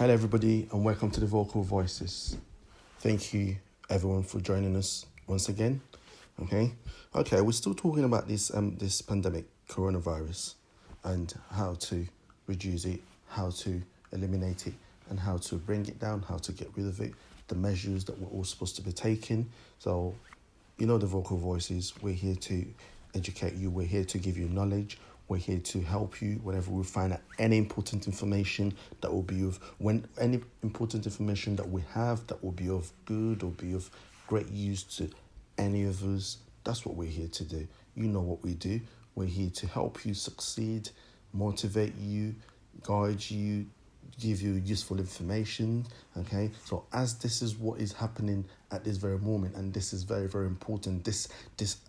Hello, everybody, and welcome to the Vocal Voices. Thank you, everyone, for joining us once again. Okay, we're still talking about this pandemic, coronavirus, and how to reduce it, how to eliminate it, and how to bring it down, how to get rid of it, the measures that we're all supposed to be taking. So, the Vocal Voices, we're here to educate you, we're here to give you knowledge, we're here to help you whenever we find out any important information that will be any important information that we have that will be of good or be of great use to any of us. That's what we're here to do. You know what we do. We're here to help you succeed, motivate you, guide you, give you useful information. Okay, so as this is what is happening at this very moment, and this is very, very important, this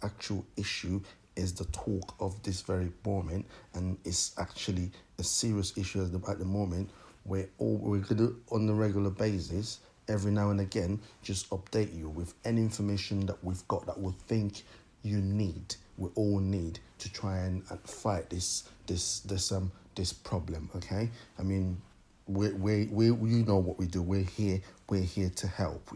actual issue is the talk of this very moment, and it's actually a serious issue at the moment. We're going to, on a regular basis, every now and again, just update you with any information that we've got that we think you need. We all need to try and fight this problem. Okay, I mean, we you know what we do. We're here to help.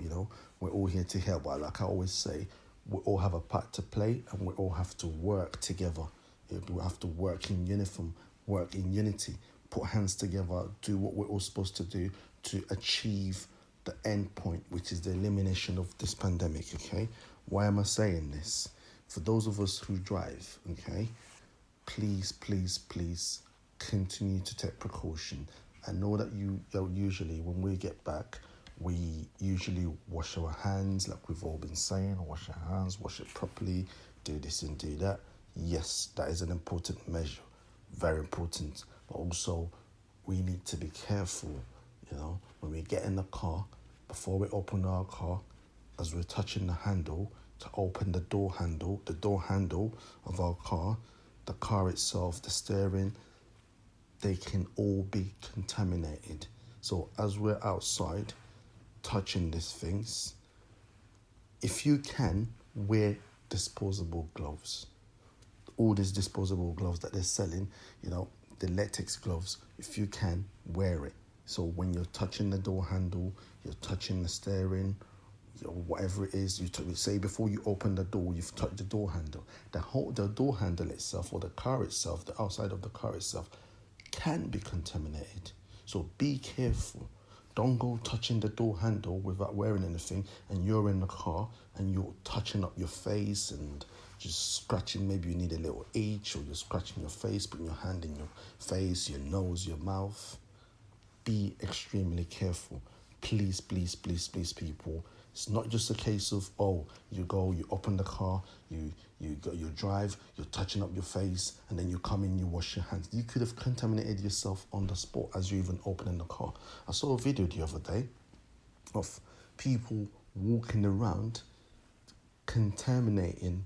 We're all here to help. But like I always say, we all have a part to play, and we all have to work together. We have to work in uniform, work in unity, put hands together, do what we're all supposed to do to achieve the end point, which is the elimination of this pandemic. Okay, why am I saying this? For those of us who drive, okay, please continue to take precaution. I know that usually when we get back, we usually wash our hands, like we've all been saying, wash our hands, wash it properly, do this and do that. Yes, that is an important measure, very important. But also, we need to be careful, when we get in the car, before we open our car, as we're touching the handle, to open the door handle of our car, the car itself, the steering, they can all be contaminated. So as we're outside touching these things, if you can, wear disposable gloves. All these disposable gloves that they're selling, the latex gloves, if you can, wear it. So when you're touching the door handle, you're touching the steering, whatever it is, you say before you open the door, you've touched the door handle. The door handle itself, or the car itself, the outside of the car itself, can be contaminated. So be careful. Don't go touching the door handle without wearing anything, and you're in the car and you're touching up your face and just scratching. Maybe you need a little itch, or you're scratching your face, putting your hand in your face, your nose, your mouth. Be extremely careful. Please, people. It's not just a case of, you open the car, you drive, you're touching up your face, and then you come in, you wash your hands. You could have contaminated yourself on the spot as you even opening the car. I saw a video the other day of people walking around contaminating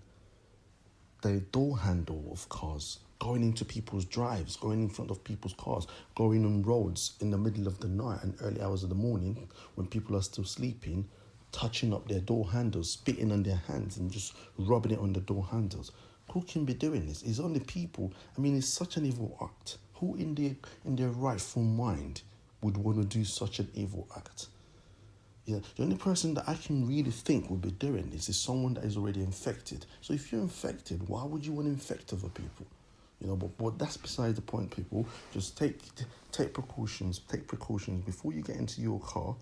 the door handle of cars, going into people's drives, going in front of people's cars, going on roads in the middle of the night and early hours of the morning when people are still sleeping, touching up their door handles, spitting on their hands and just rubbing it on the door handles. Who can be doing this? It's only people. I mean, it's such an evil act. Who in their rightful mind would want to do such an evil act? Yeah, the only person that I can really think would be doing this is someone that is already infected. So if you're infected, why would you want to infect other people? But that's beside the point, people. Just take precautions. Take precautions before you get into your car.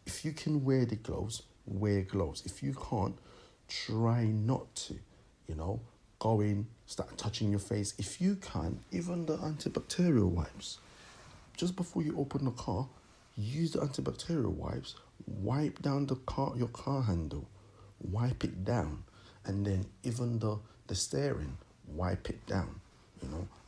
If you can wear the gloves, wear gloves. If you can't, try not to. Go in, start touching your face. If you can, even the antibacterial wipes. Just before you open the car, use the antibacterial wipes. Wipe down your car handle. Wipe it down. And then even the steering, wipe it down.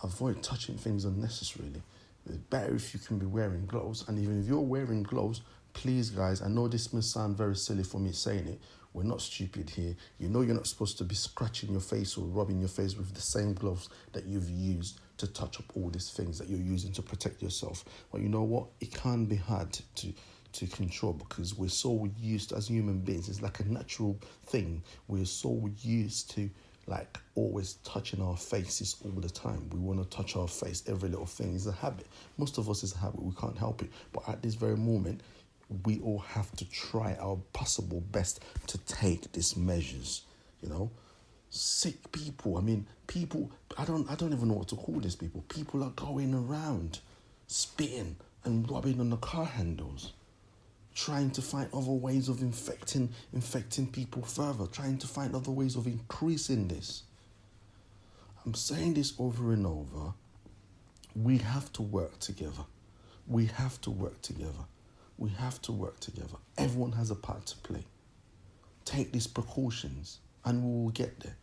Avoid touching things unnecessarily. It's better if you can be wearing gloves. And even if you're wearing gloves, please, guys, I know this must sound very silly for me saying it. We're not stupid here. You're not supposed to be scratching your face or rubbing your face with the same gloves that you've used to touch up all these things that you're using to protect yourself. But you know what? It can be hard to control because we're so used as human beings. It's like a natural thing. We're so used to like always touching our faces all the time. We want to touch our face. Every little thing is a habit. Most of us is a habit. We can't help it. But at this very moment, we all have to try our possible best to take these measures, you know. Sick people, people, I don't even know what to call these people. People are going around spitting and rubbing on the car handles, trying to find other ways of infecting people further, trying to find other ways of increasing this. I'm saying this over and over. We have to work together. We have to work together. We have to work together. Everyone has a part to play. Take these precautions and we will get there.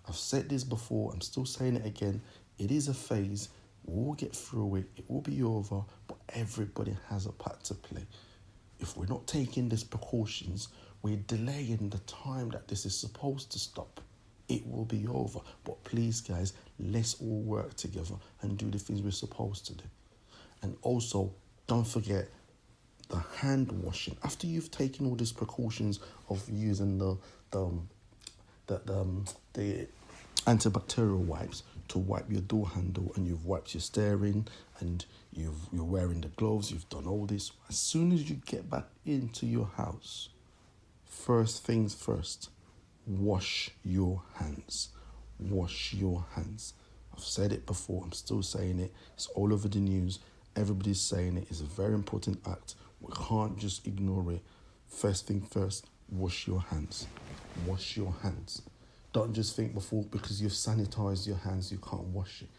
I've said this before, I'm still saying it again. It is a phase. We'll get through it. It will be over, but everybody has a part to play. If we're not taking these precautions, we're delaying the time that this is supposed to stop. It will be over. But please, guys, let's all work together and do the things we're supposed to do. And also, don't forget the hand washing. After you've taken all these precautions of using the antibacterial wipes to wipe your door handle, and you've wiped your steering, and you're wearing the gloves, you've done all this. As soon as you get back into your house, first things first, wash your hands. Wash your hands. I've said it before, I'm still saying it. It's all over the news. Everybody's saying it. It's a very important act. We can't just ignore it. First thing first, wash your hands. Wash your hands. Don't just think before because you've sanitized your hands you can't wash it.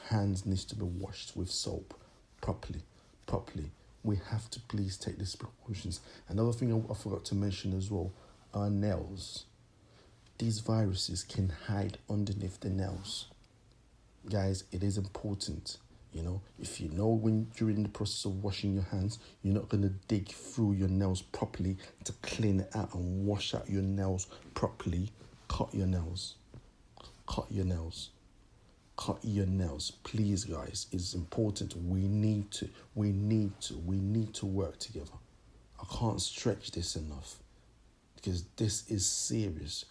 Hands needs to be washed with soap properly. We have to please take these precautions. Another thing I forgot to mention as well, our nails. These viruses can hide underneath the nails. Guys, it is important. If you know when during the process of washing your hands, you're not going to dig through your nails properly to clean it out and wash out your nails properly, cut your nails. Cut your nails. Cut your nails. Please, guys, it's important. We need to work together. I can't stretch this enough because this is serious.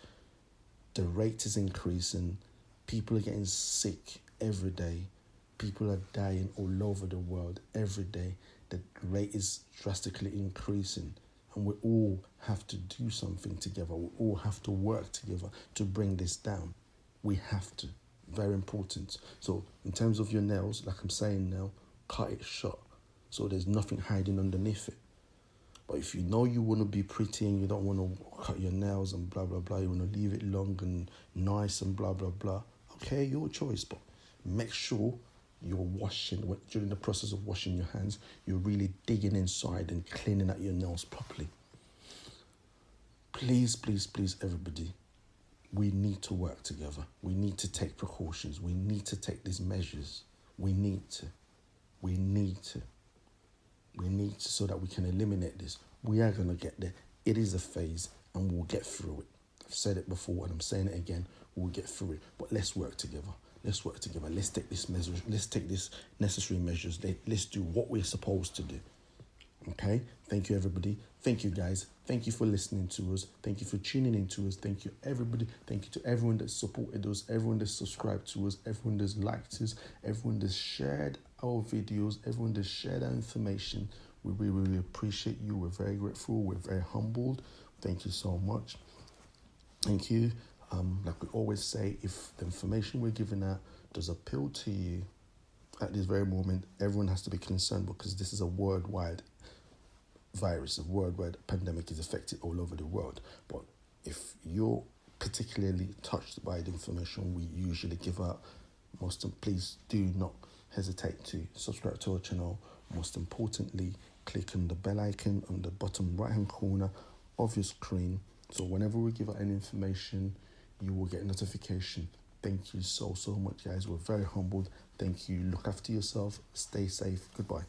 The rate is increasing. People are getting sick every day. People are dying all over the world every day. The rate is drastically increasing. And we all have to do something together. We all have to work together to bring this down. We have to. Very important. So in terms of your nails, like I'm saying now, cut it short so there's nothing hiding underneath it. But if you know you want to be pretty and you don't want to cut your nails and blah, blah, blah, you want to leave it long and nice and blah, blah, blah, okay, your choice. But make sure you're washing, during the process of washing your hands, you're really digging inside and cleaning out your nails properly. Please, everybody, we need to work together. We need to take precautions. We need to take these measures. We need to so that we can eliminate this. We are going to get there. It is a phase and we'll get through it. I've said it before and I'm saying it again. We'll get through it. But let's work together. Let's take this measures. Let's take these necessary measures. Let's do what we're supposed to do. Okay? Thank you, everybody. Thank you, guys. Thank you for listening to us. Thank you for tuning in to us. Thank you, everybody. Thank you to everyone that supported us, everyone that subscribed to us, everyone that's liked us, everyone that's shared our videos, everyone that's shared our information. We really appreciate you. We're very grateful. We're very humbled. Thank you so much. Thank you. Like we always say, if the information we're giving out does appeal to you at this very moment, everyone has to be concerned because this is a worldwide virus, a worldwide pandemic is affected all over the world. But if you're particularly touched by the information we usually give out, please do not hesitate to subscribe to our channel. Most importantly, click on the bell icon on the bottom right hand corner of your screen. So whenever we give out any information, you will get a notification. Thank you so much, guys. We're very humbled. Thank you. Look after yourself. Stay safe. Goodbye.